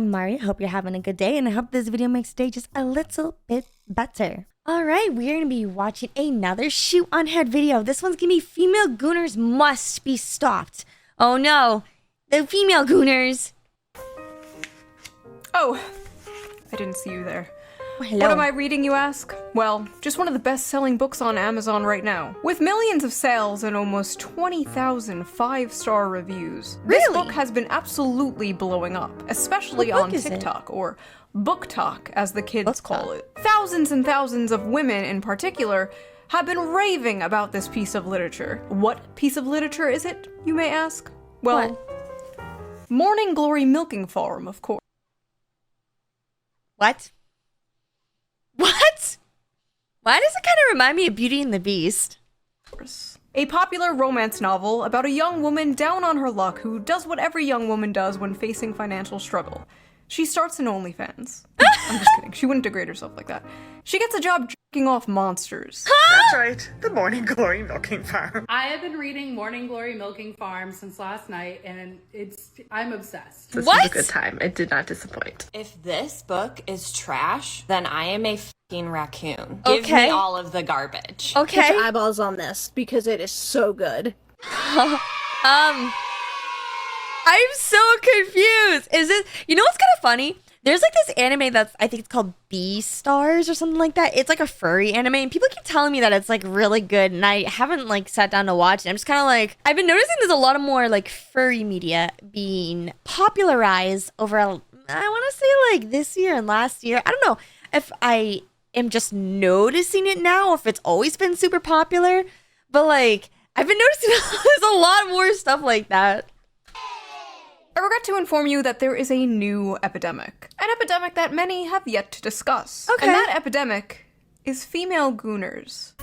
I'm Mari. I hope you're having a good day, and I hope this video makes today just a little bit better. Alright, we're going to be watching another Shoe0nHead video. This one's going to be female Gooners must be stopped. Oh no, the female Gooners. Oh, I didn't see you there. Hello. What am I reading, you ask? Well, just one of the best-selling books on Amazon right now. With millions of sales and almost 20,000 5-star reviews. Really? This book has been absolutely blowing up, especially on is TikTok, or BookTok, as the kids call it. Thousands and thousands of women, in particular, have been raving about this piece of literature. What piece of literature is it, you may ask? Well, Morning Glory Milking Farm, of course. What? What? Why does it kind of remind me of Beauty and the Beast? A popular romance novel about a young woman down on her luck who does what every young woman does when facing financial struggle. She starts an OnlyFans. I'm just kidding. She wouldn't degrade herself like that. She gets a job jerking off monsters. That's right, the Morning Glory Milking Farm. I have been reading Morning Glory Milking Farm since last night, and I'm obsessed. This What? was a good time. It did not disappoint. If this book is trash, then I am a fucking raccoon. Give Okay. me all of the garbage. Okay. Get your eyeballs on this because it is so good. I'm so confused. Is it, you know what's kind of funny? There's like this anime that's, I think it's called Beastars or something like that. It's like a furry anime, and people keep telling me that it's like really good, and I haven't like sat down to watch it. I'm just kind of like, I've been noticing there's a lot of more like furry media being popularized over, I want to say like this year and last year. I don't know if I am just noticing it now or if it's always been super popular, but like I've been noticing there's a lot more stuff like that. I regret to inform you that there is a new epidemic. An epidemic that many have yet to discuss. Okay. And that epidemic is female Gooners.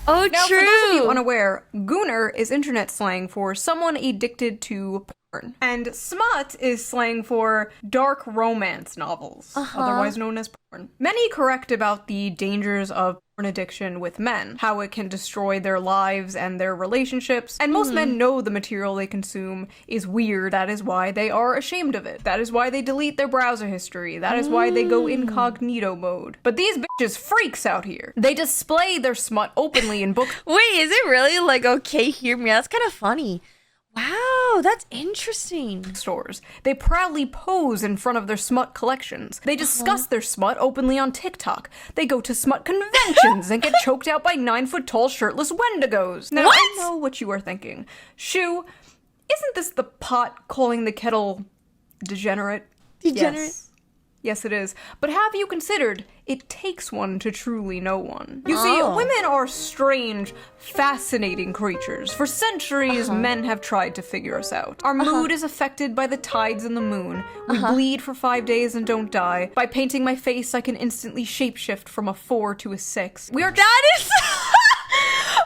Oh, Now, true. for those of you unaware, Gooner is internet slang for someone addicted to porn. And smut is slang for dark romance novels, otherwise known as porn. Many correct about the dangers of porn addiction with men, how it can destroy their lives and their relationships, and most men know the material they consume is weird. That is why they are ashamed of it. That is why they delete their browser history. That is why they go incognito mode. But these bitches freaks out here. They display their smut openly in book Wait, is it really like okay? Hear me. That's kind of funny. Wow, that's interesting. stores. They proudly pose in front of their smut collections. They discuss their smut openly on TikTok. They go to smut conventions and get choked out by 9-foot-tall shirtless wendigos. Now, What? I know what you are thinking. Shoo, isn't this the pot calling the kettle degenerate? Degenerate? Yes, it is. But have you considered it takes one to truly know one? You see, women are strange, fascinating creatures. For centuries, men have tried to figure us out. Our mood is affected by the tides and the moon. We bleed for 5 days and don't die. By painting my face, I can instantly shapeshift from a 4 to a 6. We are That is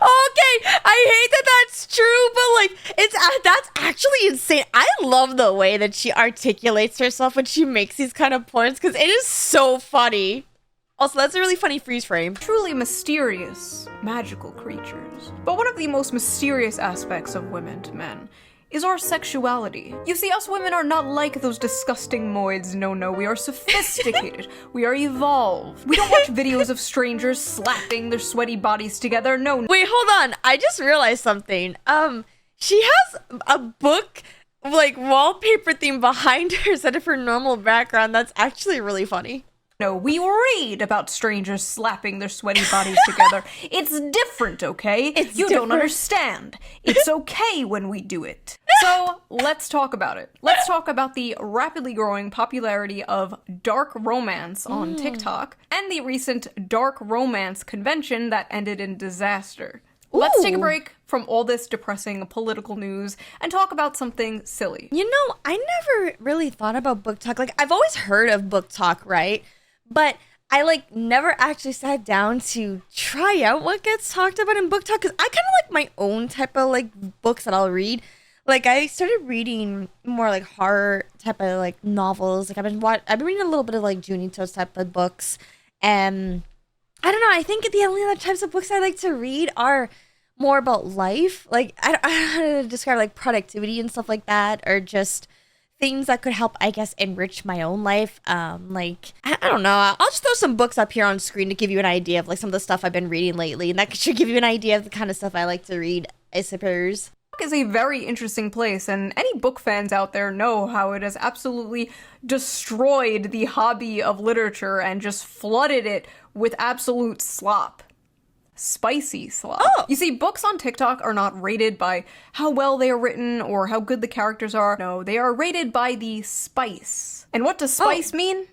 okay. I hate that that's true, but like that's actually insane. I love the way that she articulates herself when she makes these kind of points because it is so funny. Also, that's a really funny freeze frame. truly mysterious, magical creatures. But one of the most mysterious aspects of women to men is our sexuality. You see, us women are not like those disgusting moids. No, we are sophisticated. We are evolved. We don't watch videos of strangers slapping their sweaty bodies together. No. Wait, hold on. I just realized something. She has a book like wallpaper theme behind her instead of her normal background. That's actually really funny. No, we read about strangers slapping their sweaty bodies together. It's different, okay? You don't different. understand. It's okay when we do it. So, let's talk about it. Let's talk about the rapidly growing popularity of dark romance on TikTok and the recent dark romance convention that ended in disaster. Let's take a Ooh. break from all this depressing political news and talk about something silly. You know, I never really thought about book talk. Like, I've always heard of book talk, right? But I like never actually sat down to try out what gets talked about in book talk because I kind of like my own type of like books that I'll read. Like I started reading more like horror type of like novels. Like I've been reading a little bit of like Junito's type of books, and I don't know. I think the only other types of books I like to read are more about life. Like, I don't know how to describe like productivity and stuff like that, or just things that could help, I guess, enrich my own life. Like, I don't know. I'll just throw some books up here on screen to give you an idea of like some of the stuff I've been reading lately, and that should give you an idea of the kind of stuff I like to read, I suppose. Is a very interesting place, and any book fans out there know how it has absolutely destroyed the hobby of literature and just flooded it with absolute slop. Spicy slop. Oh. You see, books on TikTok are not rated by how well they are written or how good the characters are. No, they are rated by the spice. And what does spice mean?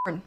Porn.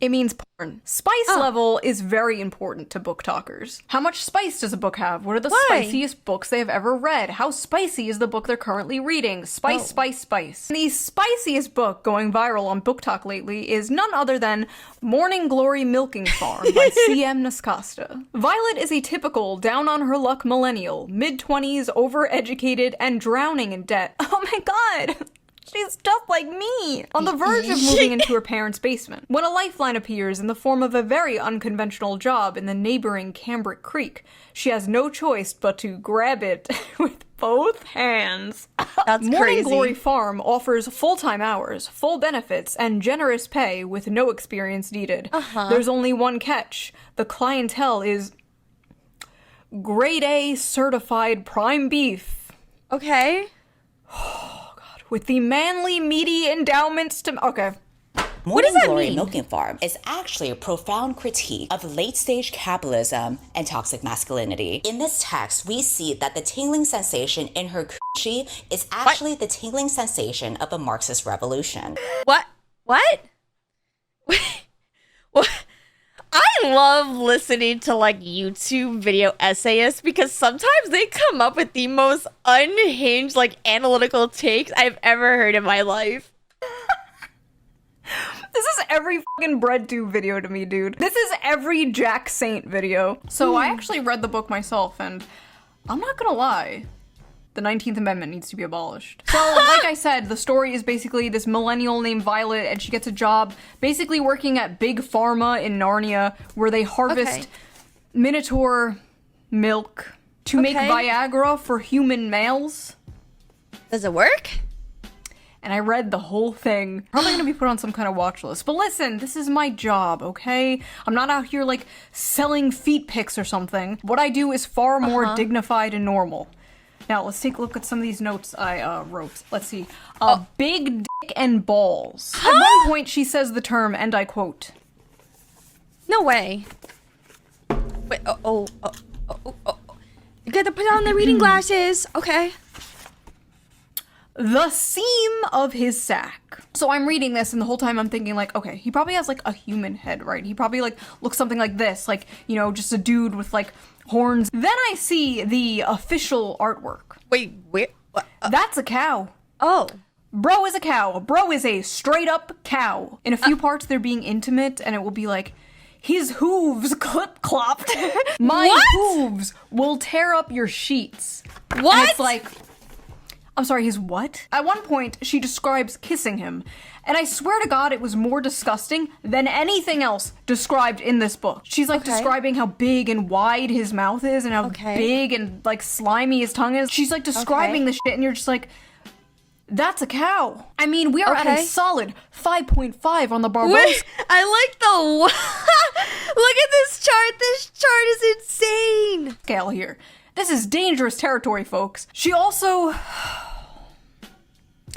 It means porn. Spice level is very important to book talkers. How much spice does a book have? What are the spiciest books they have ever read? How spicy is the book they're currently reading? Spice, spice, spice. The spiciest book going viral on Book Talk lately is none other than Morning Glory Milking Farm by C.M. Nascosta. Violet is a typical down-on-her-luck millennial, mid-20s, overeducated, and drowning in debt. Oh my god! She's just like me! On the verge of moving into her parents' basement, when a lifeline appears in the form of a very unconventional job in the neighboring Cambric Creek. She has no choice but to grab it with both hands. That's Morning crazy. Glory Farm offers full-time hours, full benefits, and generous pay with no experience needed. There's only one catch. The clientele is grade A certified prime beef. Okay. With the manly, meaty endowments to... Okay. Morning does that Glory mean? Milking Farm is actually a profound critique of late-stage capitalism and toxic masculinity. In this text, we see that the tingling sensation in her coochie is actually the tingling sensation of a Marxist revolution. What? What? What? I love listening to like YouTube video essayists because sometimes they come up with the most unhinged, like analytical takes I've ever heard in my life. This is every fucking BreadTube video to me, dude. This is every Jack Saint video. So I actually read the book myself, and I'm not gonna lie. The 19th Amendment needs to be abolished. So, like I said, the story is basically this millennial named Violet, and she gets a job basically working at Big Pharma in Narnia, where they harvest Minotaur milk to make Viagra for human males. Does it work? And I read the whole thing. Probably gonna be put on some kind of watch list. But listen, this is my job, okay? I'm not out here, like, selling feet pics or something. What I do is far more dignified and normal. Now, let's take a look at some of these notes I wrote. Let's see. Big dick and balls. At one point, she says the term, and I quote, No way. Wait, oh. You gotta put on the reading glasses. Okay. the seam of his sack. So I'm reading this, and the whole time I'm thinking, like, okay, he probably has, like, a human head, right? He probably, like, looks something like this, like, you know, just a dude with, like, horns. Then I see the official artwork. Wait, where? That's a cow. Oh. Bro is a cow. Bro is a straight-up cow. In a few parts, they're being intimate, and it will be like, his hooves clip-clopped. My What? hooves will tear up your sheets. What? And it's like, I'm sorry, his what? At one point, she describes kissing him, and I swear to God it was more disgusting than anything else described in this book. She's like describing how big and wide his mouth is and how big and like slimy his tongue is. She's like describing the shit, and you're just like, that's a cow. I mean, we are at a solid 5.5 on the Barbados. Wait, I like the look at this chart. This chart is insane. Scale here. This is dangerous territory, folks. She also f***ers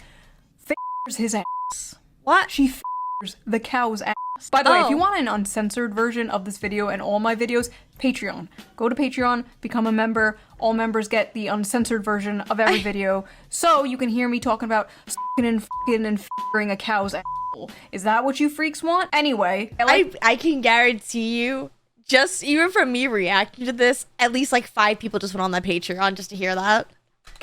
his ass. What? She f***ers the cow's ass. By the way, if you want an uncensored version of this video and all my videos, Patreon. Go to Patreon, become a member. All members get the uncensored version of every video, so you can hear me talking about s***ing and f***ing and f***ing a cow's asshole. Is that what you freaks want? Anyway, I can guarantee you, just even from me reacting to this, at least like 5 people just went on that Patreon just to hear that.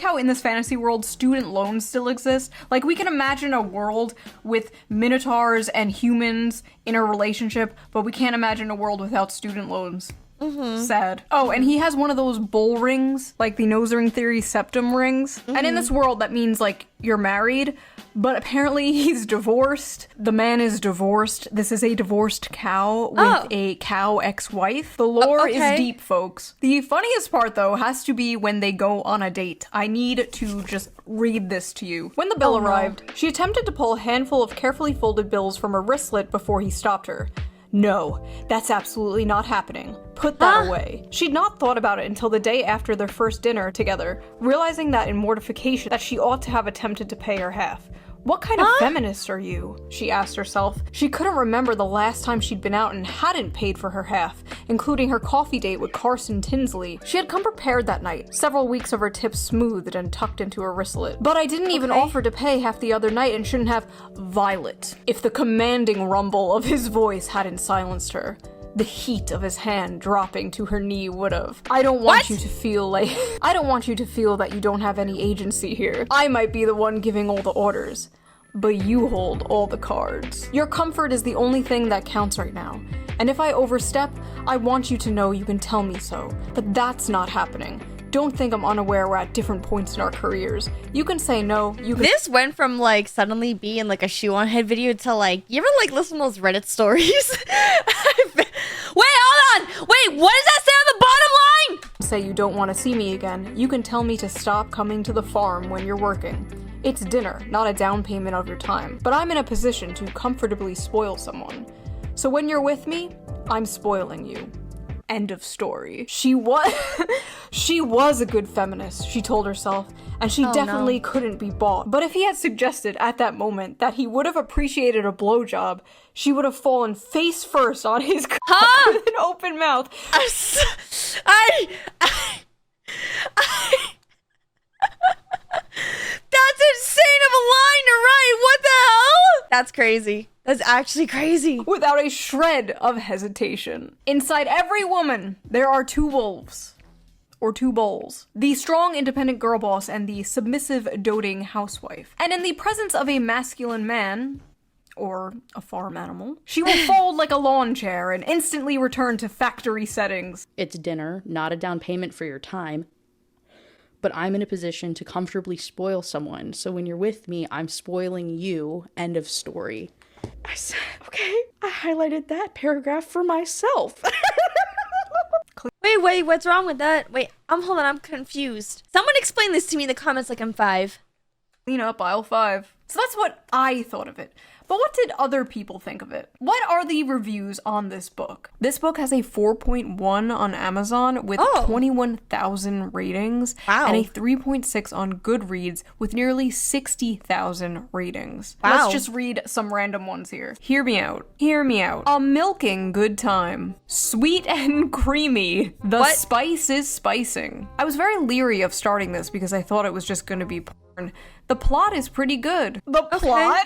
how in this fantasy world student loans still exist. Like, we can imagine a world with minotaurs and humans in a relationship, but we can't imagine a world without student loans. Sad. Oh, and he has one of those bowl rings, like the nose ring theory septum rings. And in this world, that means, like, you're married, but apparently he's divorced. The man is divorced. This is a divorced cow with a cow ex-wife. The lore is deep, folks. The funniest part, though, has to be when they go on a date. I need to just read this to you. When the bill arrived, she attempted to pull a handful of carefully folded bills from her wristlet before he stopped her. No, that's absolutely not happening. Put that away. She'd not thought about it until the day after their first dinner together, realizing that in mortification that she ought to have attempted to pay her half. What kind of feminist are you? She asked herself. She couldn't remember the last time she'd been out and hadn't paid for her half, including her coffee date with Carson Tinsley. She had come prepared that night, several weeks of her tips smoothed and tucked into her wristlet. But I didn't even offer to pay half the other night and shouldn't have. Violet. If the commanding rumble of his voice hadn't silenced her. The heat of his hand dropping to her knee would've. I don't want you to feel that you don't have any agency here. I might be the one giving all the orders, but you hold all the cards. Your comfort is the only thing that counts right now. And if I overstep, I want you to know you can tell me so. But that's not happening. Don't think I'm unaware we're at different points in our careers. You can say no, you can— This went from, like, suddenly being, like, a Shoe0nHead video to, like, you ever, like, listen to those Reddit stories? Wait, hold on! Wait, what does that say on the bottom line? say you don't want to see me again. You can tell me to stop coming to the farm when you're working. It's dinner, not a down payment of your time. But I'm in a position to comfortably spoil someone. So when you're with me, I'm spoiling you. End of story. She was a good feminist, she told herself, and she definitely couldn't be bought. But if he had suggested at that moment that he would have appreciated a blowjob, she would have fallen face first on his cock with an open mouth. That's insane of a line to write. What the hell? That's crazy. That's actually crazy. Without a shred of hesitation. Inside every woman, there are two wolves. Or two bulls. The strong, independent girl boss and the submissive, doting housewife. And in the presence of a masculine man, or a farm animal, she will fold like a lawn chair and instantly return to factory settings. It's dinner, not a down payment for your time. But I'm in a position to comfortably spoil someone, so when you're with me, I'm spoiling you. End of story. I said, okay, I highlighted that paragraph for myself. Wait, what's wrong with that? Wait, hold on, I'm confused. Someone explain this to me in the comments like I'm 5. Clean up aisle 5. So that's what I thought of it. But what did other people think of it? What are the reviews on this book? This book has a 4.1 on Amazon with 21,000 ratings. Wow. And a 3.6 on Goodreads with nearly 60,000 ratings. Wow. Let's just read some random ones here. Hear me out. Hear me out. A milking good time. Sweet and creamy. The spice is spicing. I was very leery of starting this because I thought it was just gonna be porn. The plot is pretty good. The plot?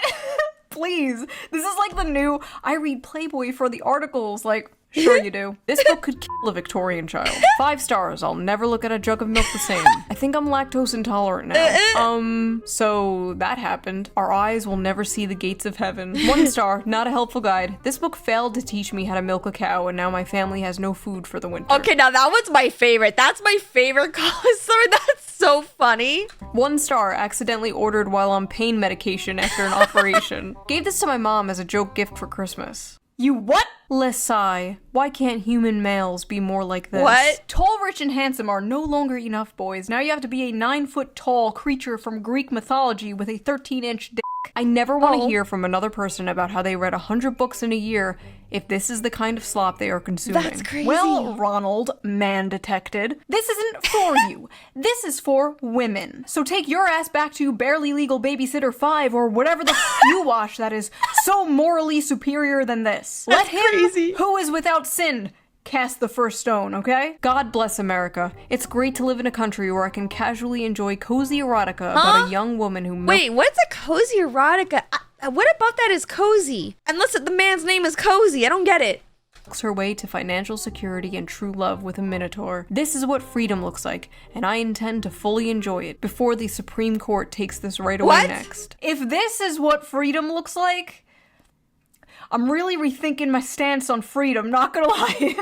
Please. This is like the new, I read Playboy for the articles, like, sure you do. This book could kill a Victorian child. 5 stars, I'll never look at a jug of milk the same. I think I'm lactose intolerant now. So that happened. Our eyes will never see the gates of heaven. 1 star, not a helpful guide. This book failed to teach me how to milk a cow, and now my family has no food for the winter. Okay, now that was my favorite. That's my favorite college story. That's so funny. 1 star, accidentally ordered while on pain medication after an operation. Gave this to my mom as a joke gift for Christmas. You what? Lesai. Why can't human males be more like this? What? Tall, rich, and handsome are no longer enough, boys. Now you have to be a 9-foot-tall creature from Greek mythology with a 13-inch dick. I never want to hear from another person about how they read 100 books in a year if this is the kind of slop they are consuming. That's crazy. Well, Ronald, man detected, this isn't for you. This is for women. So take your ass back to Barely Legal Babysitter 5 or whatever the you watch that is so morally superior than this. That's Let him crazy. who is without sin cast the first stone, okay? God bless America. It's great to live in a country where I can casually enjoy cozy erotica about a young woman who— Wait, what's a cozy erotica? What about that is cozy? Unless the man's name is Cozy. I don't get it. milks her way to financial security and true love with a minotaur. This is what freedom looks like, and I intend to fully enjoy it before the Supreme Court takes this right away next. If this is what freedom looks like, I'm really rethinking my stance on freedom, not gonna lie.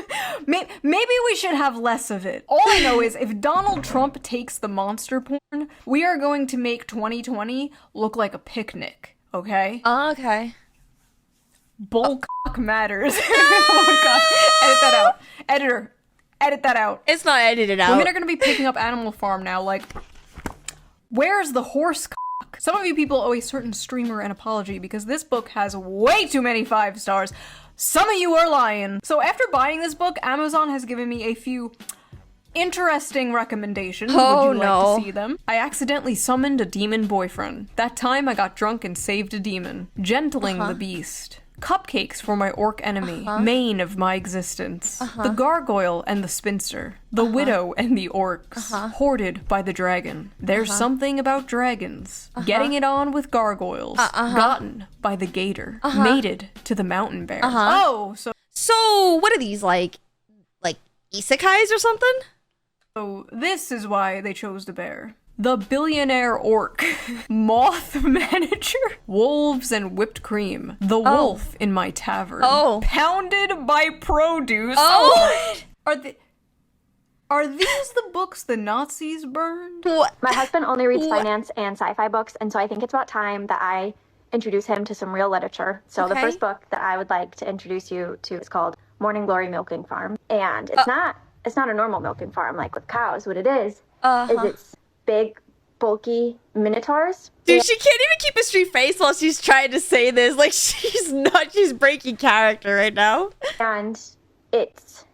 Maybe we should have less of it. All I know is if Donald Trump takes the monster porn, we are going to make 2020 look like a picnic, okay? Okay. Bullcock matters. Oh my god. Edit that out. Editor, edit that out. It's not edited out. Women are gonna be picking up Animal Farm now, like, where's the horse cock? Some of you people owe a certain streamer an apology because this book has way too many 5 stars. Some of you are lying. So after buying this book, Amazon has given me a few interesting recommendations. Oh, Would you no. like to see them? I accidentally summoned a demon boyfriend. That time I got drunk and saved a demon. Gentling the beast. Cupcakes for my orc enemy, main of my existence. The gargoyle and the spinster. The widow and the orcs. Hoarded by the dragon. There's something about dragons. Getting it on with gargoyles. Gotten by the gator. Mated to the mountain bear. Oh, So, what are these, like isekais or something? so this is why they chose the bear. The billionaire orc, moth manager, wolves and whipped cream, the wolf in my tavern, pounded by produce. Are these the books the Nazis burned? What? My husband only reads finance and sci-fi books, and so I think it's about time that I introduce him to some real literature. So the first book that I would like to introduce you to is called Morning Glory Milking Farm, and it's not a normal milking farm like with cows. What it is it's big, bulky minotaurs. Dude, she can't even keep a straight face while she's trying to say this. Like, she's breaking character right now. And it's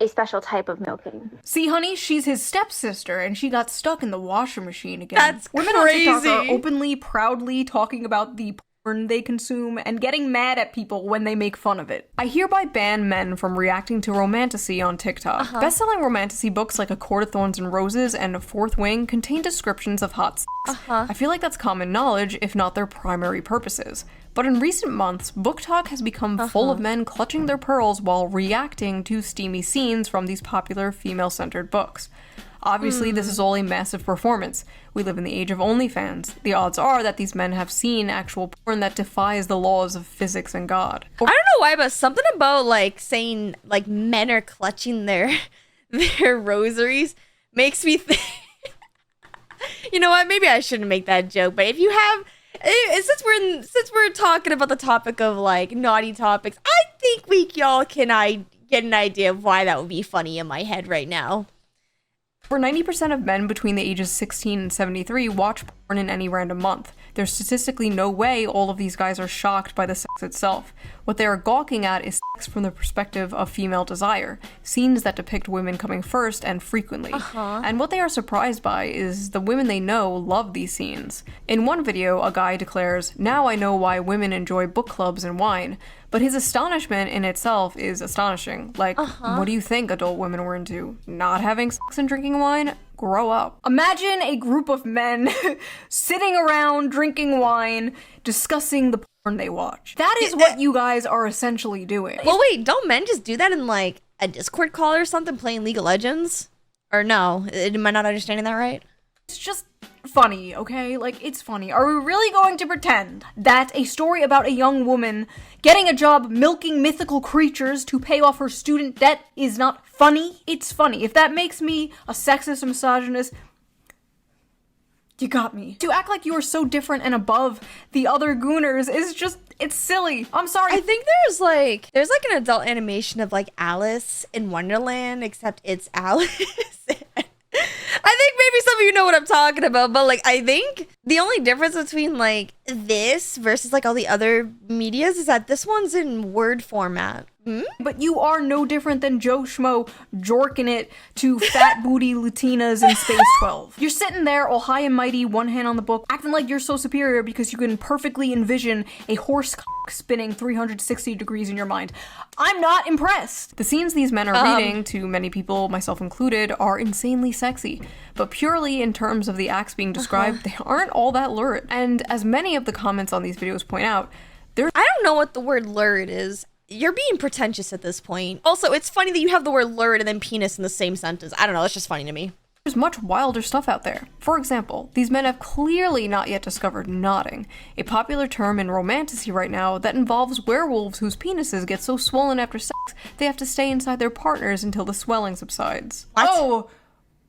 a special type of milking. See, honey, she's his stepsister, and she got stuck in the washing machine again. That's Women on TikTok crazy. are openly, proudly talking about the porn they consume and getting mad at people when they make fun of it. I hereby ban men from reacting to romantasy on TikTok. Best-selling romantasy books like A Court of Thorns and Roses and A Fourth Wing contain descriptions of hot sex. I feel like that's common knowledge, if not their primary purposes. But in recent months, book talk has become full of men clutching their pearls while reacting to steamy scenes from these popular female-centered books. Obviously, this is all a massive performance. We live in the age of OnlyFans. The odds are that these men have seen actual porn that defies the laws of physics and God. I don't know why, but something about like saying like men are clutching their rosaries makes me think. You know what? Maybe I shouldn't make that joke. But if you have, since we're talking about the topic of like naughty topics, I think we y'all can get an idea of why that would be funny in my head right now. For 90% of men between the ages 16 and 73 watch porn in any random month. There's statistically no way all of these guys are shocked by the sex itself. What they are gawking at is sex from the perspective of female desire, scenes that depict women coming first and frequently. And what they are surprised by is the women they know love these scenes. In one video, a guy declares, "Now I know why women enjoy book clubs and wine." But his astonishment in itself is astonishing. Like, what do you think adult women were into? Not having sex and drinking wine? Grow up. Imagine a group of men sitting around drinking wine, discussing the porn they watch. That is what you guys are essentially doing. Well, wait, don't men just do that in like a Discord call or something, playing League of Legends? Or no? Am I not understanding that right? It's just funny, okay? Like, it's funny. Are we really going to pretend that a story about a young woman getting a job milking mythical creatures to pay off her student debt is not funny? It's funny. If that makes me a sexist, misogynist, you got me. To act like you are so different and above the other Gooners is just, it's silly. I'm sorry. I think there's like an adult animation of like Alice in Wonderland, except it's Alice. I think maybe some of you know what I'm talking about, but like I think the only difference between like this versus like all the other medias is that this one's in word format. But you are no different than Joe Schmo jorking it to fat booty Latinas in Space 12. You're sitting there all high and mighty, one hand on the book, acting like you're so superior because you can perfectly envision a horse cock spinning 360 degrees in your mind. I'm not impressed. The scenes these men are reading, to many people, myself included, are insanely sexy. But purely in terms of the acts being described, they aren't all that lurid. And as many of the comments on these videos point out, I don't know what the word lurid is. You're being pretentious at this point. Also, it's funny that you have the word lurid and then penis in the same sentence. I don't know, it's just funny to me. There's much wilder stuff out there. For example, these men have clearly not yet discovered knotting, a popular term in romantasy right now that involves werewolves whose penises get so swollen after sex they have to stay inside their partners until the swelling subsides. What?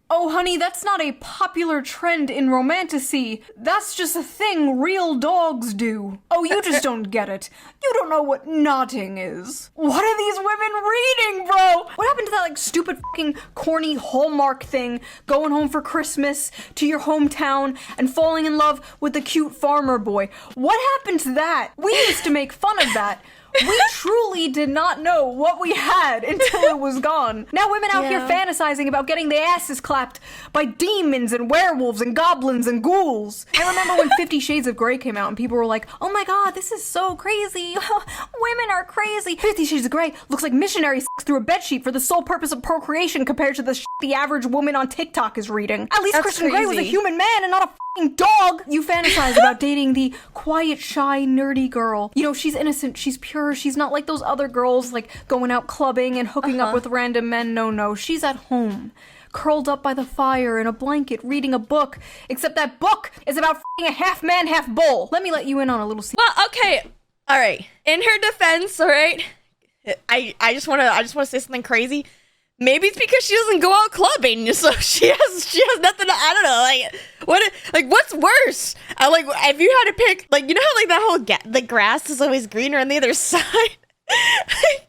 Oh, honey, that's not a popular trend in romantasy. That's just a thing real dogs do. Oh, you just don't get it. You don't know what knotting is. What are these women reading, bro? What happened to that, like, stupid fucking corny Hallmark thing, going home for Christmas to your hometown and falling in love with the cute farmer boy? What happened to that? We used to make fun of that. We truly did not know what we had until it was gone. Now women out here fantasizing about getting their asses clapped by demons and werewolves and goblins and ghouls. I remember when 50 Shades of Grey came out and people were like, oh my god, this is so crazy. Women are crazy. 50 Shades of Grey looks like missionary sex through a bedsheet for the sole purpose of procreation compared to the shit the average woman on TikTok is reading. At least Christian Grey was a human man and not a fucking dog. You fantasize about dating the quiet, shy, nerdy girl. You know, she's innocent, she's pure, she's not like those other girls, like going out clubbing and hooking up with random men. No, she's at home, curled up by the fire in a blanket, reading a book, except that book is about f***ing a half man, half bull. Let me let you in on a little secret. Well, okay. All right. In her defense, all right, I just want to say something crazy. Maybe it's because she doesn't go out clubbing, so she has nothing to, I don't know, what's worse? If you had to pick, like, you know how, like, that whole, the grass is always greener on the other side? I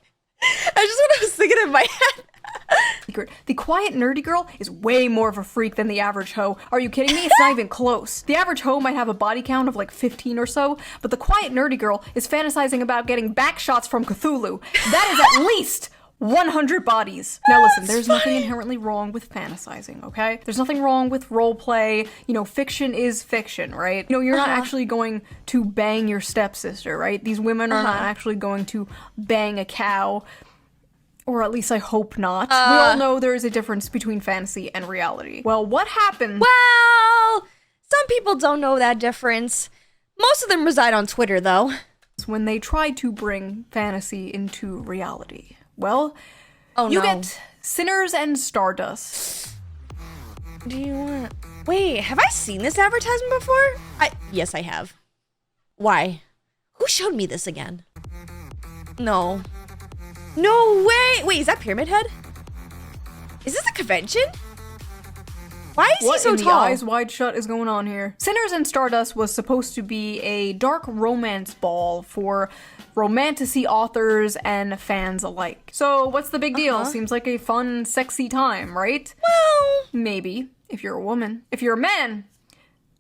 just what I was thinking in my head. The quiet nerdy girl is way more of a freak than the average hoe. Are you kidding me? It's not even close. The average hoe might have a body count of like 15 or so, but the quiet nerdy girl is fantasizing about getting back shots from Cthulhu. That is at least 100 bodies. Now listen, there's nothing inherently wrong with fantasizing, okay? There's nothing wrong with role play. You know, fiction is fiction, right? You know, you're not actually going to bang your stepsister, right? These women are not actually going to bang a cow. Or at least I hope not. We all know there is a difference between fantasy and reality. Well, what happened? Well, some people don't know that difference. Most of them reside on Twitter, though. When they try to bring fantasy into reality. Well, you get Sinners and Stardust. Do you want... Wait, have I seen this advertisement before? Yes, I have. Why? Who showed me this again? No. No way! Wait, is that Pyramid Head? Is this a convention? Why is he so What in tall? the eyes wide shut is going on here? Sinners and Stardust was supposed to be a dark romance ball for romantasy authors and fans alike. So what's the big deal? Seems like a fun, sexy time, right? Well, maybe, if you're a woman. If you're a man,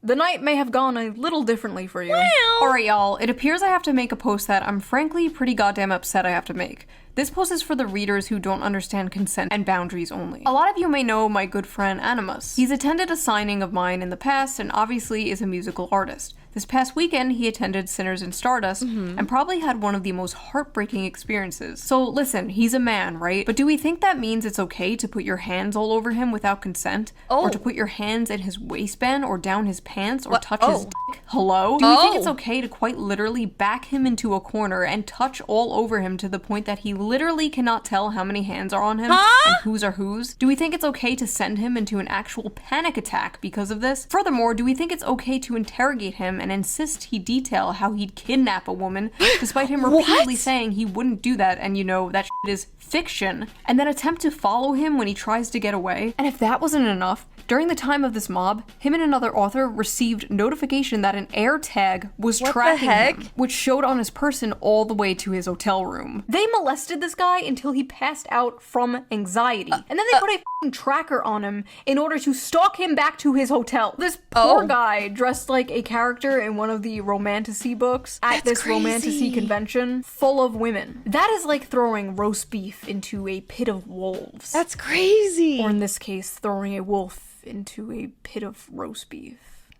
the night may have gone a little differently for you. Well. Alright, y'all, it appears I have to make a post that I'm frankly pretty goddamn upset I have to make. This post is for the readers who don't understand consent and boundaries only. A lot of you may know my good friend Animus. He's attended a signing of mine in the past and obviously is a musical artist. This past weekend, he attended Sinners and Stardust and probably had one of the most heartbreaking experiences. So listen, he's a man, right? But do we think that means it's okay to put your hands all over him without consent? Or to put your hands in his waistband or down his pants or touch his dick? Hello? Do we think it's okay to quite literally back him into a corner and touch all over him to the point that he literally cannot tell how many hands are on him and whose are whose? Do we think it's okay to send him into an actual panic attack because of this? Furthermore, do we think it's okay to interrogate him and insist he detail how he'd kidnap a woman despite him repeatedly saying he wouldn't do that and, you know, that shit is fiction, and then attempt to follow him when he tries to get away? And if that wasn't enough, during the time of this mob, him and another author received notification that an air tag was tracking him, which showed on his person all the way to his hotel room. They molested this guy until he passed out from anxiety, and then they put a f***ing tracker on him in order to stalk him back to his hotel. This poor guy dressed like a character in one of the romantasy books at this romantasy convention full of women. That is like throwing roast beef into a pit of wolves. That's crazy. Or in this case, throwing a wolf into a pit of roast beef.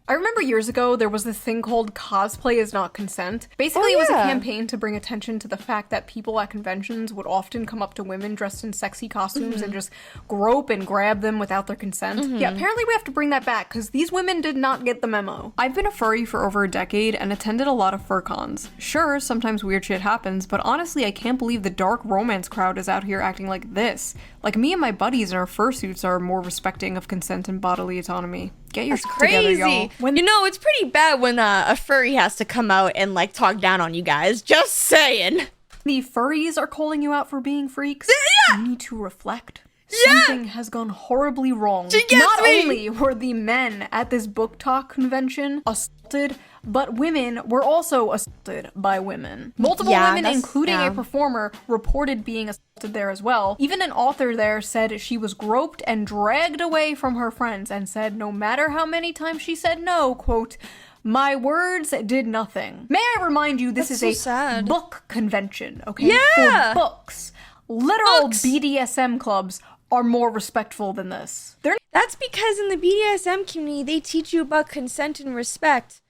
I remember years ago there was this thing called cosplay is not consent. Basically, it was a campaign to bring attention to the fact that people at conventions would often come up to women dressed in sexy costumes and just grope and grab them without their consent. Yeah, apparently we have to bring that back because these women did not get the memo. I've been a furry for over a decade and attended a lot of fur cons. Sure, sometimes weird shit happens, but honestly, I can't believe the dark romance crowd is out here acting like this. Like, me and my buddies in our fursuits are more respecting of consent and bodily autonomy. Get your shit together, y'all. You know, it's pretty bad when a furry has to come out and like talk down on you guys. Just saying. The furries are calling you out for being freaks. Yeah. You need to reflect. Something has gone horribly wrong. Not only were the men at this book talk convention assaulted, but women were also assaulted by women. Multiple women, including a performer, reported being assaulted there as well. Even an author there said she was groped and dragged away from her friends and said no matter how many times she said no, quote, my words did nothing. May I remind you, this is a book convention, okay? Yeah. For books. Literal BDSM clubs are more respectful than this. That's because in the BDSM community, they teach you about consent and respect.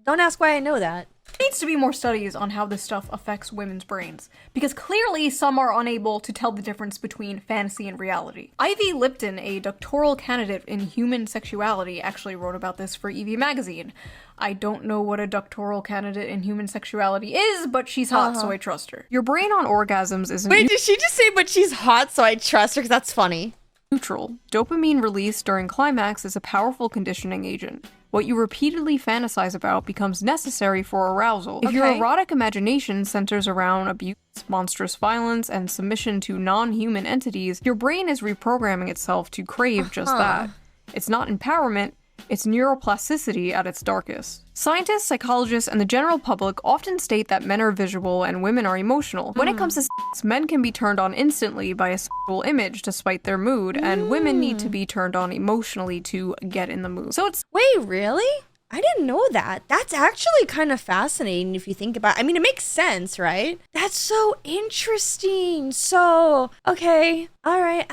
Don't ask why I know that. There needs to be more studies on how this stuff affects women's brains, because clearly some are unable to tell the difference between fantasy and reality. Ivy Lipton, a doctoral candidate in human sexuality, actually wrote about this for Evie magazine. I don't know what a doctoral candidate in human sexuality is, but she's hot, so I trust her. Your brain on orgasms isn't— Wait, did she just say, but she's hot, so I trust her? Because that's funny. Neutral. Dopamine release during climax is a powerful conditioning agent. What you repeatedly fantasize about becomes necessary for arousal. If your erotic imagination centers around abuse, monstrous violence, and submission to non-human entities, your brain is reprogramming itself to crave just that. It's not empowerment, it's neuroplasticity at its darkest. Scientists, psychologists, and the general public often state that men are visual and women are emotional. When it comes to sex, men can be turned on instantly by a sexual image despite their mood, and women need to be turned on emotionally to get in the mood. So it's— Wait, really? I didn't know that. That's actually kind of fascinating if you think about it. I mean, it makes sense, right? That's so interesting. So, okay. All right.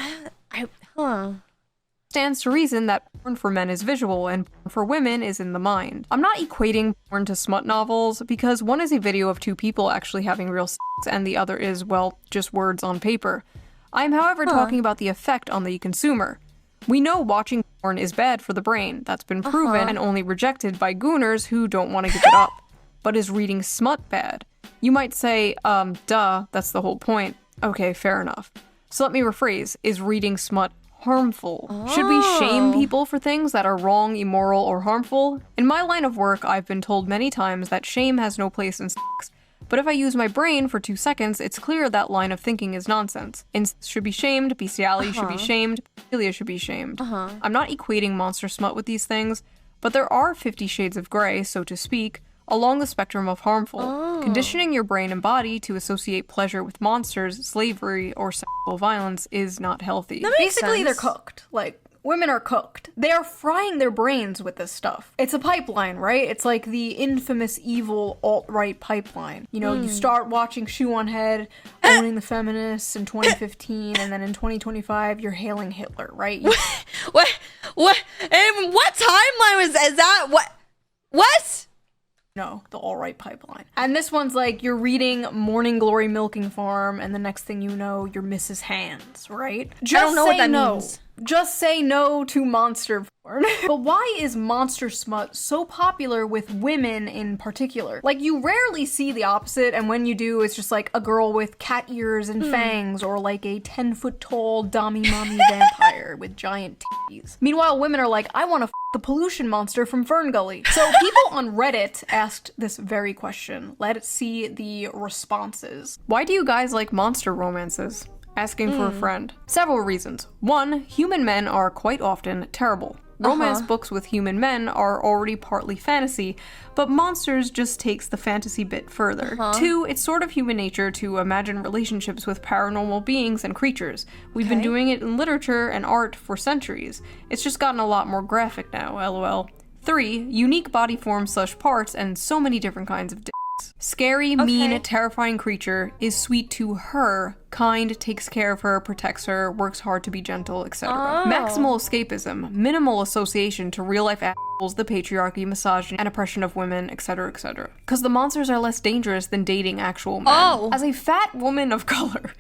Stands to reason that porn for men is visual and porn for women is in the mind. I'm not equating porn to smut novels because one is a video of two people actually having real sex and the other is, well, just words on paper. I am, however, talking about the effect on the consumer. We know watching porn is bad for the brain. That's been proven and only rejected by Gooners who don't want to give it up. But is reading smut bad? You might say, duh, that's the whole point. Okay, fair enough. So let me rephrase, is reading smut harmful? Should we shame people for things that are wrong, immoral, or harmful? In my line of work, I've been told many times that shame has no place in sex. But if I use my brain for 2 seconds, it's clear that line of thinking is nonsense. Incest should be shamed, bestiality should be shamed, pedophilia should be shamed. I'm not equating monster smut with these things, but there are 50 shades of gray, so to speak, along the spectrum of harmful. Conditioning your brain and body to associate pleasure with monsters, slavery, or sexual violence is not healthy. Basically, they're cooked. Like, women are cooked. They are frying their brains with this stuff. It's a pipeline, right? It's like the infamous evil alt-right pipeline. You know, you start watching Shoe0nHead, owning the feminists in 2015, and then in 2025, you're hailing Hitler, right? What? And what timeline is that? What? No, the alt-right pipeline. And this one's like, you're reading Morning Glory Milking Farm, and the next thing you know, you're Mrs. Hands, right? I don't know what that means. Just say no to monster porn. But why is monster smut so popular with women in particular? Like, you rarely see the opposite, and when you do, it's just like a girl with cat ears and fangs, or like a 10-foot-tall dommy-mommy vampire with giant titties. Meanwhile, women are like, I want to f the pollution monster from Fern Gully. So people on Reddit asked this very question. Let's see the responses. Why do you guys like monster romances? Asking for a friend. Several reasons. 1, human men are quite often terrible. Romance books with human men are already partly fantasy, but monsters just takes the fantasy bit further. 2, it's sort of human nature to imagine relationships with paranormal beings and creatures. We've been doing it in literature and art for centuries. It's just gotten a lot more graphic now, lol. 3, unique body forms / parts and so many different kinds of dicks. Scary, mean, terrifying creature is sweet to her, kind, takes care of her, protects her, works hard to be gentle, etc. Maximal escapism, minimal association to real-life assholes, the patriarchy, misogyny, and oppression of women, etc., etc. Because the monsters are less dangerous than dating actual men. As a fat woman of color,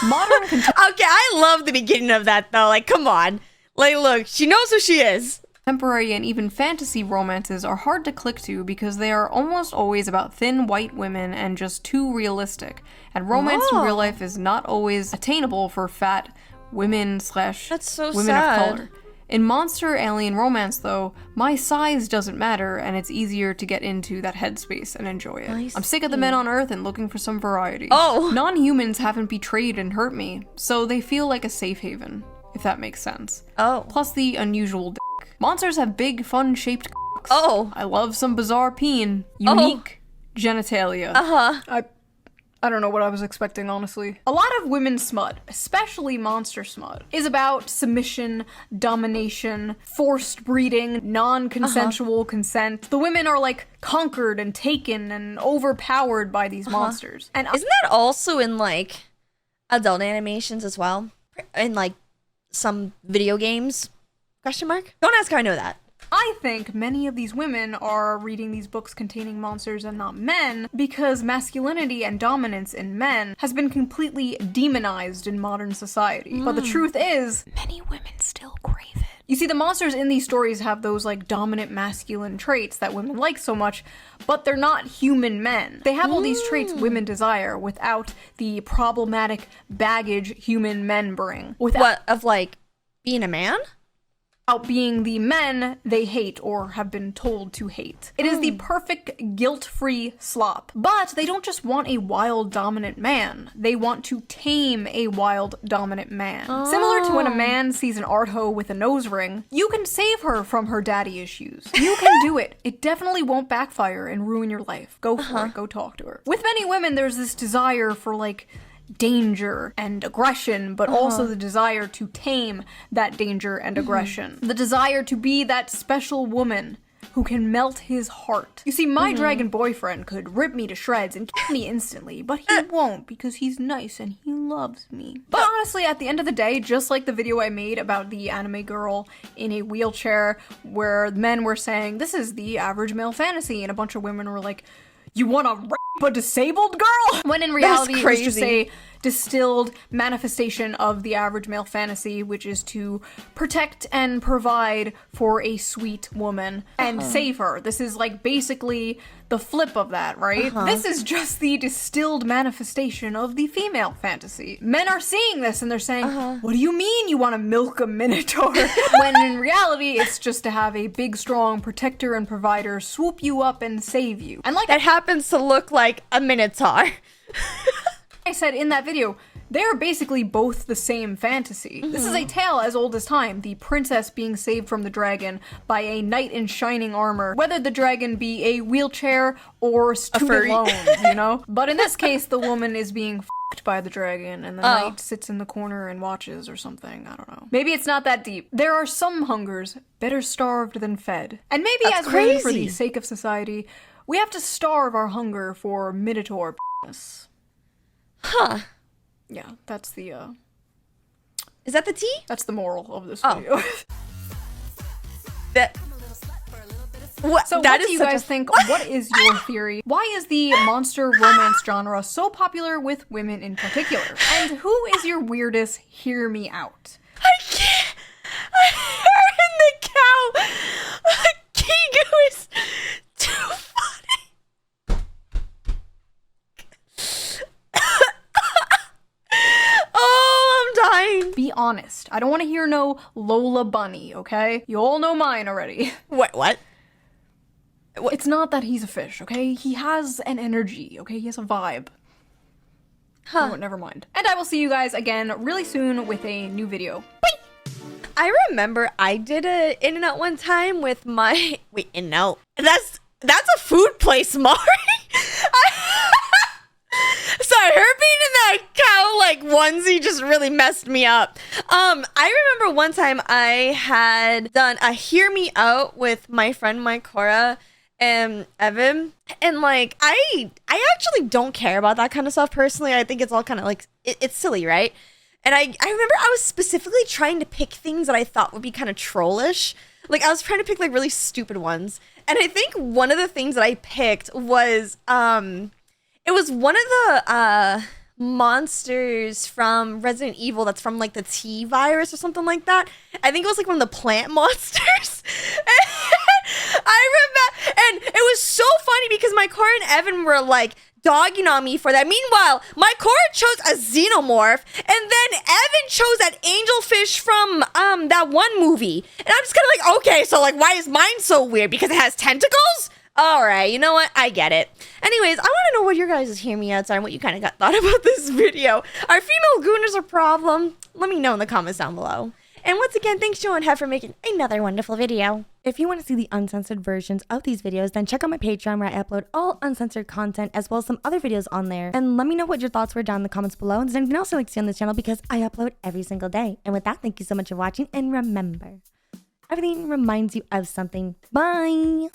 modern Okay, I love the beginning of that, though. Like, come on. Like, look, she knows who she is. Contemporary and even fantasy romances are hard to click to because they are almost always about thin white women and just too realistic. And romance in real life is not always attainable for fat women slash women of color. In monster alien romance, though, my size doesn't matter and it's easier to get into that headspace and enjoy it. I'm sick of the men on Earth and looking for some variety. Non-humans haven't betrayed and hurt me, so they feel like a safe haven, if that makes sense. Plus the unusual monsters have big, fun-shaped cocks. I love some bizarre peen. Unique genitalia. I don't know what I was expecting, honestly. A lot of women's smut, especially monster smut, is about submission, domination, forced breeding, non-consensual consent. The women are like conquered and taken and overpowered by these monsters. And isn't that also in like adult animations as well? In like some video games? Question mark? Don't ask how I know that. I think many of these women are reading these books containing monsters and not men because masculinity and dominance in men has been completely demonized in modern society. But the truth is, many women still crave it. You see, the monsters in these stories have those like dominant masculine traits that women like so much, but they're not human men. They have all these traits women desire without the problematic baggage human men bring. What, of like being a man? Out being the men they hate or have been told to hate. It is the perfect guilt-free slop. But they don't just want a wild dominant man. They want to tame a wild dominant man. Similar to when a man sees an art hoe with a nose ring, you can save her from her daddy issues. You can do it. It definitely won't backfire and ruin your life. Go for it. Go talk to her. With many women, there's this desire for like danger and aggression, but also the desire to tame that danger and aggression. The desire to be that special woman who can melt his heart. You see, my dragon boyfriend could rip me to shreds and kill me instantly, but he won't because he's nice and he loves me. But honestly, at the end of the day, just like the video I made about the anime girl in a wheelchair where men were saying, this is the average male fantasy, and a bunch of women were like, you want to rape a disabled girl? When in reality, it was just a distilled manifestation of the average male fantasy, which is to protect and provide for a sweet woman and save her. This is like basically the flip of that, right? This is just the distilled manifestation of the female fantasy. Men are seeing this and they're saying, what do you mean you want to milk a minotaur? When in reality, it's just to have a big, strong protector and provider swoop you up and save you. And like that happens to look like a minotaur. I said in that video, they're basically both the same fantasy. This is a tale as old as time, the princess being saved from the dragon by a knight in shining armor, whether the dragon be a wheelchair or student loans, you know? But in this case, the woman is being f***ed by the dragon and the knight sits in the corner and watches or something, I don't know. Maybe it's not that deep. There are some hungers better starved than fed. And maybe as women, for the sake of society, we have to starve our hunger for minotaur p***ness. Yeah, that's the, Is that the tea? That's the moral of this video. What? So what do you guys think? What is your theory? Why is the monster romance genre so popular with women in particular? And who is your weirdest hear me out? I can't. Her and the cow. Kigu is too funny. Oh, I'm dying. Be honest. I don't want to hear no Lola Bunny, okay? You all know mine already. What? What? It's not that he's a fish, okay? He has an energy, okay? He has a vibe. Oh, never mind. And I will see you guys again really soon with a new video. Bye! I remember I did a In-N-Out one time with my... Wait, In-N-Out? That's a food place, Mari. Sorry, her being in that cow like onesie just really messed me up. I remember one time I had done a hear me out with my friend Mycora, and Evan. And like, I actually don't care about that kind of stuff personally. I think it's all kind of like, it's silly, right? And I remember I was specifically trying to pick things that I thought would be kind of trollish. Like, I was trying to pick like really stupid ones. And I think one of the things that I picked was, it was one of the monsters from Resident Evil that's from like the T virus or something like that. I think it was like one of the plant monsters. I remember, and it was so funny because my Cora and Evan were like dogging on me for that. Meanwhile, my Cora chose a xenomorph, and then Evan chose that angelfish from that one movie. And I'm just kind of like, okay, so like, why is mine so weird? Because it has tentacles? All right, you know what? I get it. Anyways, I want to know what your guys' hear me outside and what you kind of thought about this video. Are female Gooners a problem? Let me know in the comments down below. And once again, thanks Shoe0nHead for making another wonderful video. If you want to see the uncensored versions of these videos, then check out my Patreon where I upload all uncensored content as well as some other videos on there. And let me know what your thoughts were down in the comments below. And there's anything else you'd like to see on this channel because I upload every single day. And with that, thank you so much for watching. And remember, everything reminds you of something. Bye!